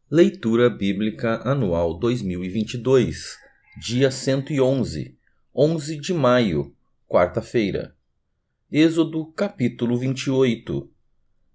Leitura Bíblica Anual 2022, dia 111, 11 de maio, quarta-feira. Êxodo, capítulo 28.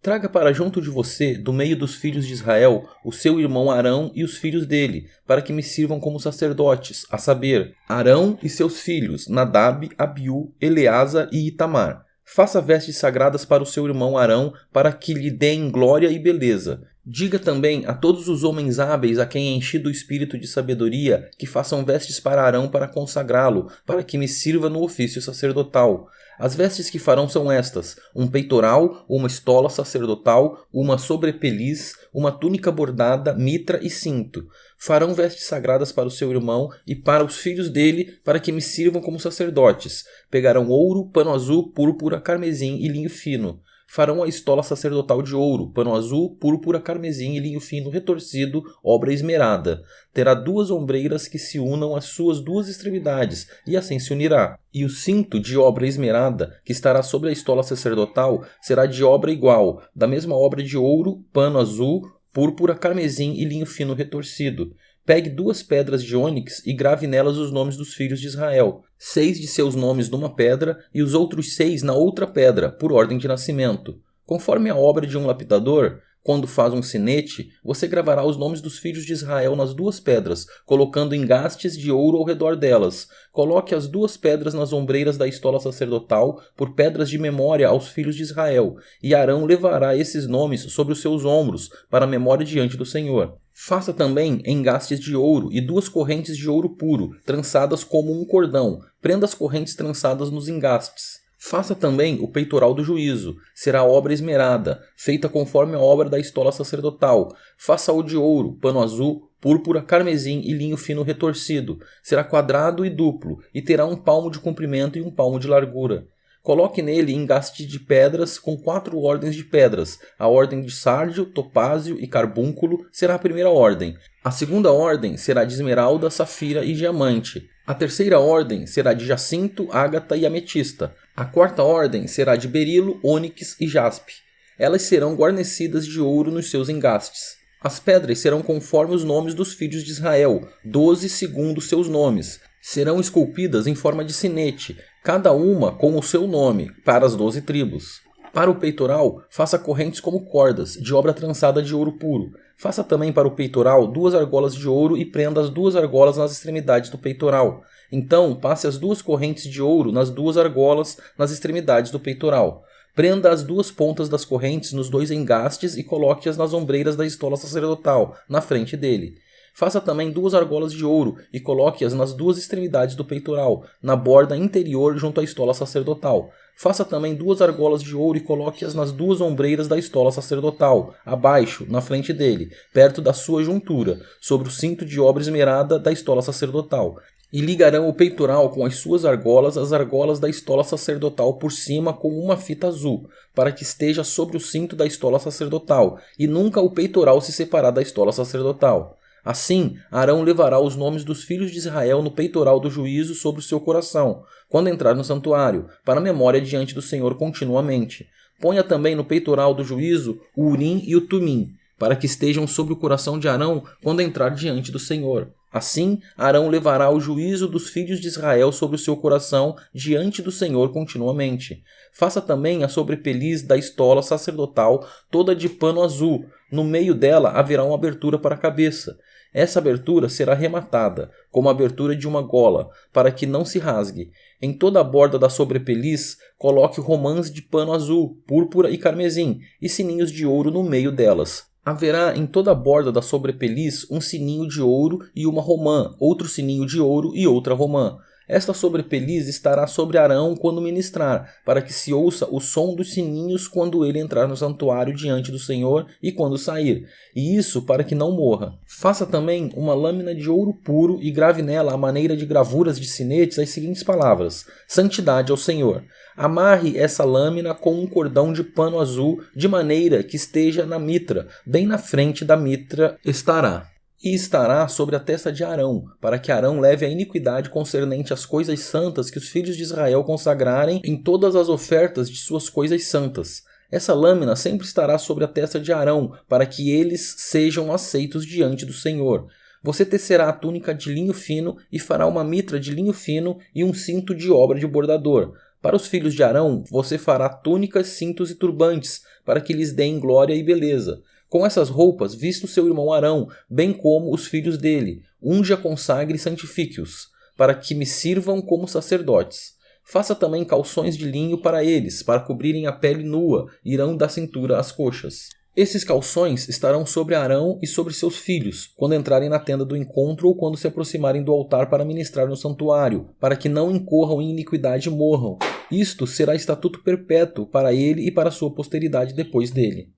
Traga para junto de você, do meio dos filhos de Israel, o seu irmão Arão e os filhos dele, para que me sirvam como sacerdotes, a saber, Arão e seus filhos, Nadab, Abiú, Eleazar e Itamar. Faça vestes sagradas para o seu irmão Arão, para que lhe deem glória e beleza. Diga também a todos os homens hábeis a quem enchi do espírito de sabedoria, que façam vestes para Arão para consagrá-lo, para que me sirva no ofício sacerdotal. As vestes que farão são estas: um peitoral, uma estola sacerdotal, uma sobrepeliz, uma túnica bordada, mitra e cinto. Farão vestes sagradas para o seu irmão e para os filhos dele, para que me sirvam como sacerdotes. Pegarão ouro, pano azul, púrpura, carmesim e linho fino. Farão a estola sacerdotal de ouro, pano azul, púrpura, carmesim e linho fino retorcido, obra esmerada. Terá 2 ombreiras que se unam às suas 2 extremidades, e assim se unirá. E o cinto de obra esmerada, que estará sobre a estola sacerdotal, será de obra igual, da mesma obra de ouro, pano azul, púrpura, carmesim e linho fino retorcido. Pegue 2 pedras de ônix e grave nelas os nomes dos filhos de Israel, 6 de seus nomes numa pedra e os outros 6 na outra pedra, por ordem de nascimento. Conforme a obra de um lapidador, quando faz um sinete, você gravará os nomes dos filhos de Israel nas 2 pedras, colocando engastes de ouro ao redor delas. Coloque as 2 pedras nas ombreiras da estola sacerdotal, por pedras de memória aos filhos de Israel, e Arão levará esses nomes sobre os seus ombros, para a memória diante do Senhor. Faça também engastes de ouro e 2 correntes de ouro puro, trançadas como um cordão. Prenda as correntes trançadas nos engastes. Faça também o peitoral do juízo. Será obra esmerada, feita conforme a obra da estola sacerdotal. Faça-o de ouro, pano azul, púrpura, carmesim e linho fino retorcido. Será quadrado e duplo, e terá 1 palmo de comprimento e 1 palmo de largura. Coloque nele engaste de pedras com 4 ordens de pedras. A ordem de sárdio, topázio e carbúnculo será a primeira ordem. A segunda ordem será de esmeralda, safira e diamante. A terceira ordem será de jacinto, ágata e ametista. A quarta ordem será de berilo, ônix e jaspe. Elas serão guarnecidas de ouro nos seus engastes. As pedras serão conforme os nomes dos filhos de Israel, 12 segundo seus nomes. Serão esculpidas em forma de sinete, cada uma com o seu nome, para as 12 tribos. Para o peitoral, faça correntes como cordas, de obra trançada de ouro puro. Faça também para o peitoral 2 argolas de ouro e prenda as 2 argolas nas extremidades do peitoral. Então, passe as 2 correntes de ouro nas 2 argolas nas extremidades do peitoral. Prenda as 2 pontas das correntes nos 2 engastes e coloque-as nas ombreiras da estola sacerdotal, na frente dele. Faça também 2 argolas de ouro e coloque-as nas 2 extremidades do peitoral, na borda interior junto à estola sacerdotal. Faça também 2 argolas de ouro e coloque-as nas 2 ombreiras da estola sacerdotal, abaixo, na frente dele, perto da sua juntura, sobre o cinto de obra esmerada da estola sacerdotal. E ligarão o peitoral com as suas argolas às argolas da estola sacerdotal por cima com uma fita azul, para que esteja sobre o cinto da estola sacerdotal, e nunca o peitoral se separar da estola sacerdotal. Assim, Arão levará os nomes dos filhos de Israel no peitoral do juízo sobre o seu coração, quando entrar no santuário, para a memória diante do Senhor continuamente. Ponha também no peitoral do juízo o Urim e o Tumim, para que estejam sobre o coração de Arão quando entrar diante do Senhor. Assim, Arão levará o juízo dos filhos de Israel sobre o seu coração diante do Senhor continuamente. Faça também a sobrepeliz da estola sacerdotal toda de pano azul. No meio dela haverá uma abertura para a cabeça. Essa abertura será rematada, como a abertura de uma gola, para que não se rasgue. Em toda a borda da sobrepeliz, coloque romãs de pano azul, púrpura e carmesim, e sininhos de ouro no meio delas. Haverá em toda a borda da sobrepeliz um sininho de ouro e uma romã, outro sininho de ouro e outra romã. Esta sobrepeliz estará sobre Arão quando ministrar, para que se ouça o som dos sininhos quando ele entrar no santuário diante do Senhor e quando sair, e isso para que não morra. Faça também uma lâmina de ouro puro e grave nela à maneira de gravuras de sinetes as seguintes palavras: Santidade ao Senhor. Amarre essa lâmina com um cordão de pano azul, de maneira que esteja na mitra, bem na frente da mitra estará. E estará sobre a testa de Arão, para que Arão leve a iniquidade concernente às coisas santas que os filhos de Israel consagrarem em todas as ofertas de suas coisas santas. Essa lâmina sempre estará sobre a testa de Arão, para que eles sejam aceitos diante do Senhor. Você tecerá a túnica de linho fino e fará uma mitra de linho fino e um cinto de obra de bordador. Para os filhos de Arão, você fará túnicas, cintos e turbantes, para que lhes deem glória e beleza. Com essas roupas, vista o seu irmão Arão, bem como os filhos dele. Unja, consagre e santifique-os, para que me sirvam como sacerdotes. Faça também calções de linho para eles, para cobrirem a pele nua, irão da cintura às coxas. Esses calções estarão sobre Arão e sobre seus filhos, quando entrarem na tenda do encontro ou quando se aproximarem do altar para ministrar no santuário, para que não incorram em iniquidade e morram. Isto será estatuto perpétuo para ele e para sua posteridade depois dele.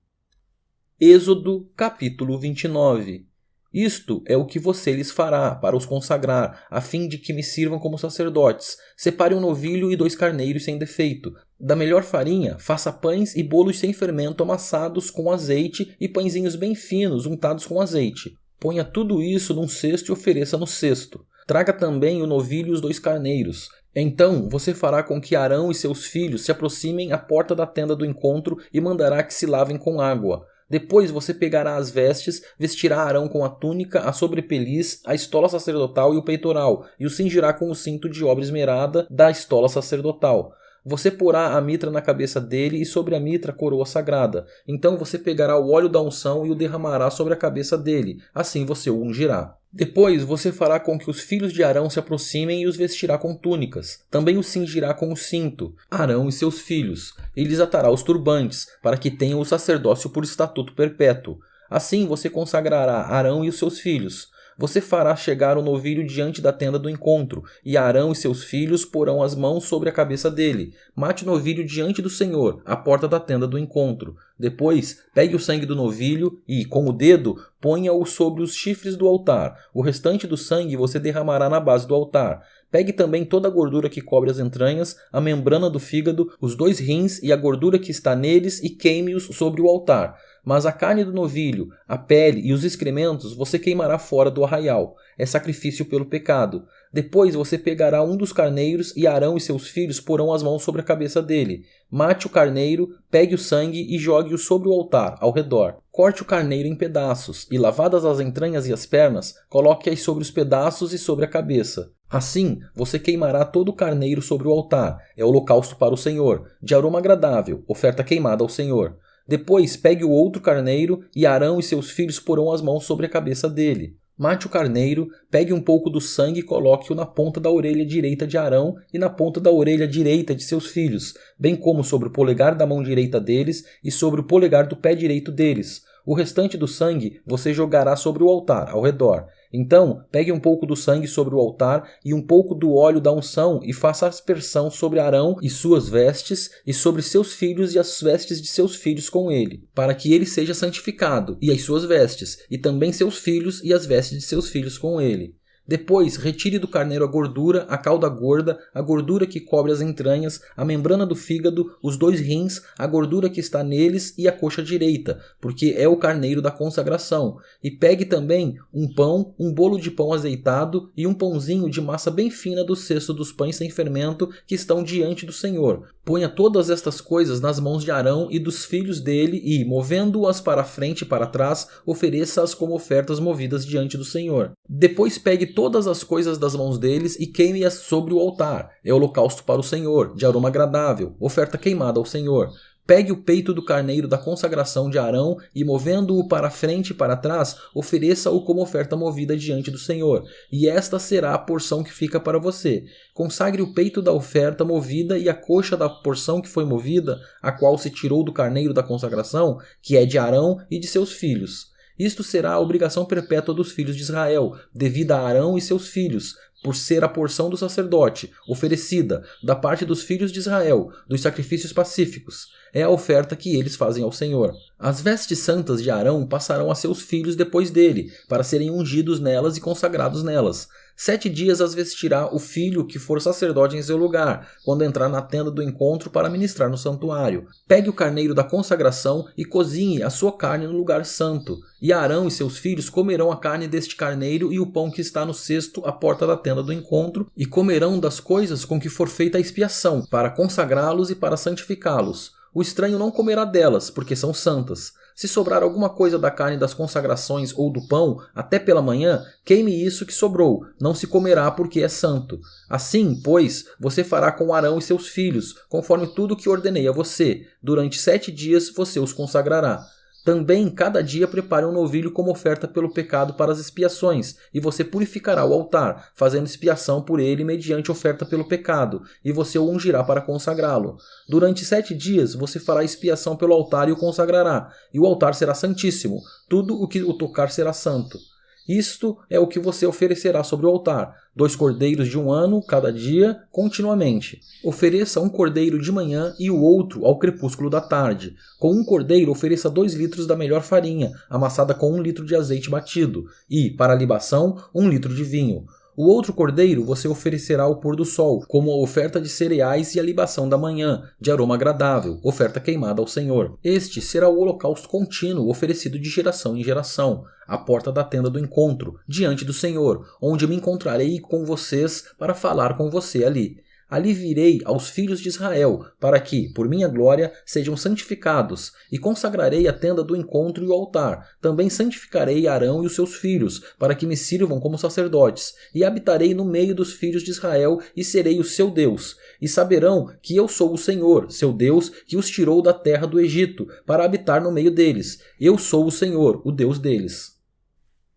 Êxodo, capítulo 29. Isto é o que você lhes fará para os consagrar, a fim de que me sirvam como sacerdotes. Separe um novilho e 2 carneiros sem defeito. Da melhor farinha, faça pães e bolos sem fermento amassados com azeite e pãezinhos bem finos untados com azeite. Ponha tudo isso num cesto e ofereça no cesto. Traga também o novilho e os 2 carneiros. Então você fará com que Arão e seus filhos se aproximem à porta da tenda do encontro e mandará que se lavem com água. Depois você pegará as vestes, vestirá Arão com a túnica, a sobrepeliz, a estola sacerdotal e o peitoral, e o cingirá com o cinto de obra esmerada da estola sacerdotal. Você porá a mitra na cabeça dele e sobre a mitra a coroa sagrada. Então você pegará o óleo da unção e o derramará sobre a cabeça dele. Assim você o ungirá. Depois você fará com que os filhos de Arão se aproximem e os vestirá com túnicas. Também os cingirá com o cinto, Arão e seus filhos, e lhes atará os turbantes, para que tenham o sacerdócio por estatuto perpétuo. Assim você consagrará Arão e os seus filhos. Você fará chegar o novilho diante da tenda do encontro, e Arão e seus filhos porão as mãos sobre a cabeça dele. Mate o novilho diante do Senhor, à porta da tenda do encontro. Depois, pegue o sangue do novilho e, com o dedo, ponha-o sobre os chifres do altar. O restante do sangue você derramará na base do altar. Pegue também toda a gordura que cobre as entranhas, a membrana do fígado, os 2 rins e a gordura que está neles e queime-os sobre o altar. Mas a carne do novilho, a pele e os excrementos você queimará fora do arraial. É sacrifício pelo pecado. Depois você pegará um dos carneiros e Arão e seus filhos porão as mãos sobre a cabeça dele. Mate o carneiro, pegue o sangue e jogue-o sobre o altar, ao redor. Corte o carneiro em pedaços e, lavadas as entranhas e as pernas, coloque-as sobre os pedaços e sobre a cabeça. Assim, você queimará todo o carneiro sobre o altar. É holocausto para o Senhor, de aroma agradável, oferta queimada ao Senhor. Depois pegue o outro carneiro e Arão e seus filhos porão as mãos sobre a cabeça dele. Mate o carneiro, pegue um pouco do sangue e coloque-o na ponta da orelha direita de Arão e na ponta da orelha direita de seus filhos, bem como sobre o polegar da mão direita deles e sobre o polegar do pé direito deles. O restante do sangue você jogará sobre o altar, ao redor. Então, pegue um pouco do sangue sobre o altar e um pouco do óleo da unção e faça aspersão sobre Arão e suas vestes e sobre seus filhos e as vestes de seus filhos com ele, para que ele seja santificado, e as suas vestes, e também seus filhos e as vestes de seus filhos com ele. Depois, retire do carneiro a gordura, a cauda gorda, a gordura que cobre as entranhas, a membrana do fígado, os 2 rins, a gordura que está neles e a coxa direita, porque é o carneiro da consagração. E pegue também um pão, um bolo de pão azeitado e um pãozinho de massa bem fina do cesto dos pães sem fermento que estão diante do Senhor. Ponha todas estas coisas nas mãos de Arão e dos filhos dele e, movendo-as para frente e para trás, ofereça-as como ofertas movidas diante do Senhor. Depois pegue todas as coisas das mãos deles e queime-as sobre o altar. É holocausto para o Senhor, de aroma agradável, oferta queimada ao Senhor. Pegue o peito do carneiro da consagração de Arão e, movendo-o para frente e para trás, ofereça-o como oferta movida diante do Senhor. E esta será a porção que fica para você. Consagre o peito da oferta movida e a coxa da porção que foi movida, a qual se tirou do carneiro da consagração, que é de Arão e de seus filhos. Isto será a obrigação perpétua dos filhos de Israel, devida a Arão e seus filhos, por ser a porção do sacerdote, oferecida, da parte dos filhos de Israel, dos sacrifícios pacíficos. É a oferta que eles fazem ao Senhor. As vestes santas de Arão passarão a seus filhos depois dele, para serem ungidos nelas e consagrados nelas. 7 dias as vestirá o filho que for sacerdote em seu lugar, quando entrar na tenda do encontro para ministrar no santuário. Pegue o carneiro da consagração e cozinhe a sua carne no lugar santo. E Arão e seus filhos comerão a carne deste carneiro e o pão que está no cesto à porta da tenda do encontro, e comerão das coisas com que for feita a expiação, para consagrá-los e para santificá-los. O estranho não comerá delas, porque são santas. Se sobrar alguma coisa da carne das consagrações ou do pão, até pela manhã, queime isso que sobrou, não se comerá porque é santo. Assim, pois, você fará com Arão e seus filhos, conforme tudo que ordenei a você. Durante 7 dias você os consagrará. Também, cada dia, prepare um novilho como oferta pelo pecado para as expiações, e você purificará o altar, fazendo expiação por ele mediante oferta pelo pecado, e você o ungirá para consagrá-lo. Durante 7 dias, você fará expiação pelo altar e o consagrará, e o altar será santíssimo, tudo o que o tocar será santo. Isto é o que você oferecerá sobre o altar, 2 cordeiros de 1 ano, cada dia, continuamente. Ofereça um cordeiro de manhã e o outro ao crepúsculo da tarde. Com um cordeiro, ofereça 2 litros da melhor farinha, amassada com 1 litro de azeite batido, e, para a libação, 1 litro de vinho. O outro cordeiro você oferecerá ao pôr do sol, como a oferta de cereais e a libação da manhã, de aroma agradável, oferta queimada ao Senhor. Este será o holocausto contínuo oferecido de geração em geração, à porta da tenda do encontro, diante do Senhor, onde me encontrarei com vocês para falar com você ali. Ali virei aos filhos de Israel, para que, por minha glória, sejam santificados, e consagrarei a tenda do encontro e o altar. Também santificarei Arão e os seus filhos, para que me sirvam como sacerdotes, e habitarei no meio dos filhos de Israel, e serei o seu Deus. E saberão que eu sou o Senhor, seu Deus, que os tirou da terra do Egito, para habitar no meio deles. Eu sou o Senhor, o Deus deles.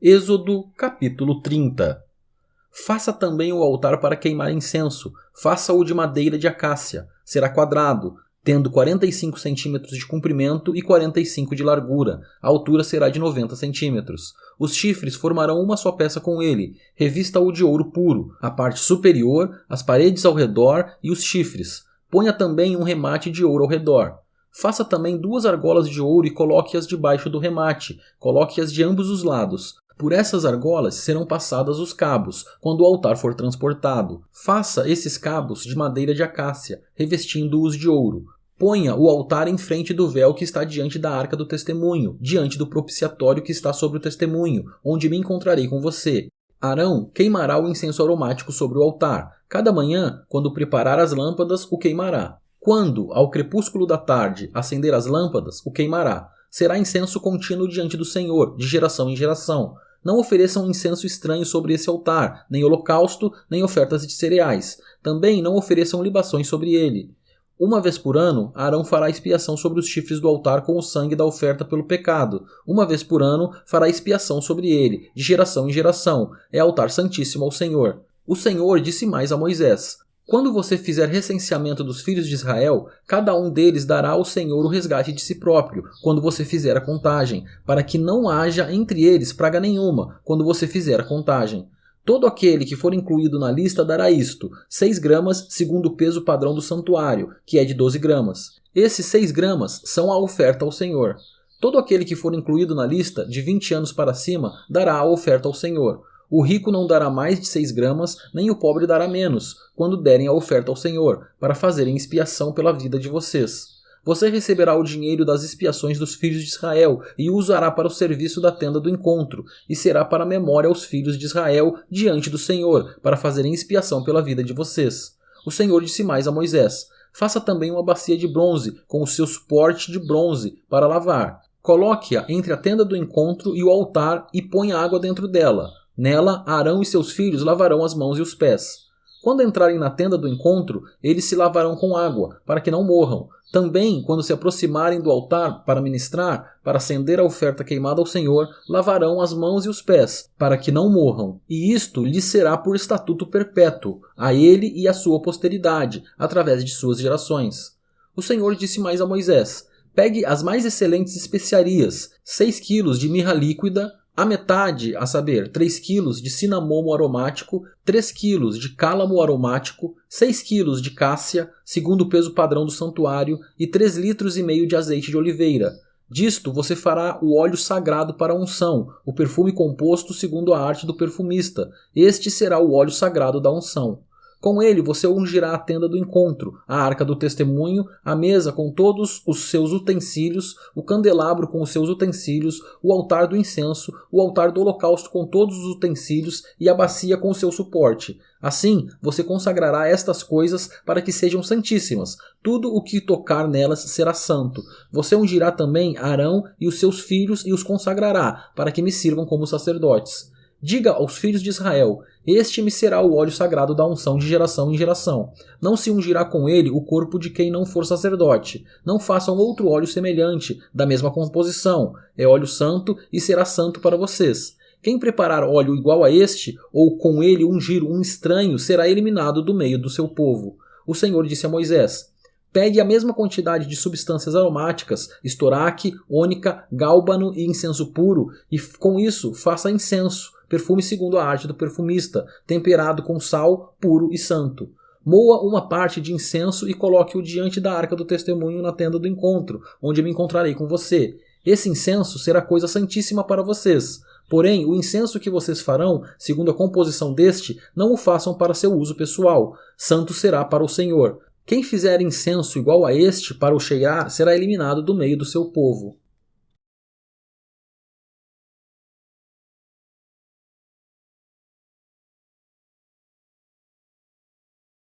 Êxodo, capítulo 30. Faça também o altar para queimar incenso. Faça-o de madeira de acácia. Será quadrado, tendo 45 centímetros de comprimento e 45 de largura. A altura será de 90 centímetros. Os chifres formarão uma só peça com ele. Revista-o de ouro puro, a parte superior, as paredes ao redor e os chifres. Ponha também um remate de ouro ao redor. Faça também 2 argolas de ouro e coloque-as debaixo do remate. Coloque-as de ambos os lados. Por essas argolas serão passadas os cabos, quando o altar for transportado. Faça esses cabos de madeira de acácia, revestindo-os de ouro. Ponha o altar em frente do véu que está diante da arca do testemunho, diante do propiciatório que está sobre o testemunho, onde me encontrarei com você. Arão queimará o incenso aromático sobre o altar. Cada manhã, quando preparar as lâmpadas, o queimará. Quando, ao crepúsculo da tarde, acender as lâmpadas, o queimará. Será incenso contínuo diante do Senhor, de geração em geração. Não ofereçam incenso estranho sobre esse altar, nem holocausto, nem ofertas de cereais. Também não ofereçam libações sobre ele. 1 vez por ano, Arão fará expiação sobre os chifres do altar com o sangue da oferta pelo pecado. 1 vez por ano, fará expiação sobre ele, de geração em geração. É altar santíssimo ao Senhor. O Senhor disse mais a Moisés: quando você fizer recenseamento dos filhos de Israel, cada um deles dará ao Senhor o resgate de si próprio, quando você fizer a contagem, para que não haja entre eles praga nenhuma, quando você fizer a contagem. Todo aquele que for incluído na lista dará isto, 6 gramas segundo o peso padrão do santuário, que é de 12 gramas. Esses 6 gramas são a oferta ao Senhor. Todo aquele que for incluído na lista, de 20 anos para cima, dará a oferta ao Senhor. O rico não dará mais de 6 gramas, nem o pobre dará menos, quando derem a oferta ao Senhor, para fazerem expiação pela vida de vocês. Você receberá o dinheiro das expiações dos filhos de Israel e o usará para o serviço da tenda do encontro, e será para memória aos filhos de Israel diante do Senhor, para fazerem expiação pela vida de vocês. O Senhor disse mais a Moisés: faça também uma bacia de bronze, com o seu suporte de bronze, para lavar. Coloque-a entre a tenda do encontro e o altar e ponha água dentro dela. Nela, Arão e seus filhos lavarão as mãos e os pés. Quando entrarem na tenda do encontro, eles se lavarão com água, para que não morram. Também, quando se aproximarem do altar para ministrar, para acender a oferta queimada ao Senhor, lavarão as mãos e os pés, para que não morram. E isto lhes será por estatuto perpétuo, a ele e à sua posteridade, através de suas gerações. O Senhor disse mais a Moisés: pegue as mais excelentes especiarias, 6 quilos de mirra líquida, a metade, a saber, 3 quilos de cinamomo aromático, 3 quilos de cálamo aromático, 6 quilos de cássia, segundo o peso padrão do santuário, e 3 litros e meio de azeite de oliveira. Disto você fará o óleo sagrado para a unção, o perfume composto segundo a arte do perfumista. Este será o óleo sagrado da unção. Com ele você ungirá a tenda do encontro, a arca do testemunho, a mesa com todos os seus utensílios, o candelabro com os seus utensílios, o altar do incenso, o altar do holocausto com todos os utensílios e a bacia com o seu suporte. Assim, você consagrará estas coisas para que sejam santíssimas. Tudo o que tocar nelas será santo. Você ungirá também Arão e os seus filhos e os consagrará, para que me sirvam como sacerdotes. Diga aos filhos de Israel: este me será o óleo sagrado da unção de geração em geração. Não se ungirá com ele o corpo de quem não for sacerdote. Não façam outro óleo semelhante, da mesma composição. É óleo santo e será santo para vocês. Quem preparar óleo igual a este, ou com ele ungir um estranho, será eliminado do meio do seu povo. O Senhor disse a Moisés: pegue a mesma quantidade de substâncias aromáticas, estoraque, ônica, gálbano e incenso puro, e com isso faça incenso, perfume segundo a arte do perfumista, temperado com sal, puro e santo. Moa uma parte de incenso e coloque-o diante da arca do testemunho na tenda do encontro, onde me encontrarei com você. Esse incenso será coisa santíssima para vocês. Porém, o incenso que vocês farão, segundo a composição deste, não o façam para seu uso pessoal. Santo será para o Senhor. Quem fizer incenso igual a este para o cheirar será eliminado do meio do seu povo.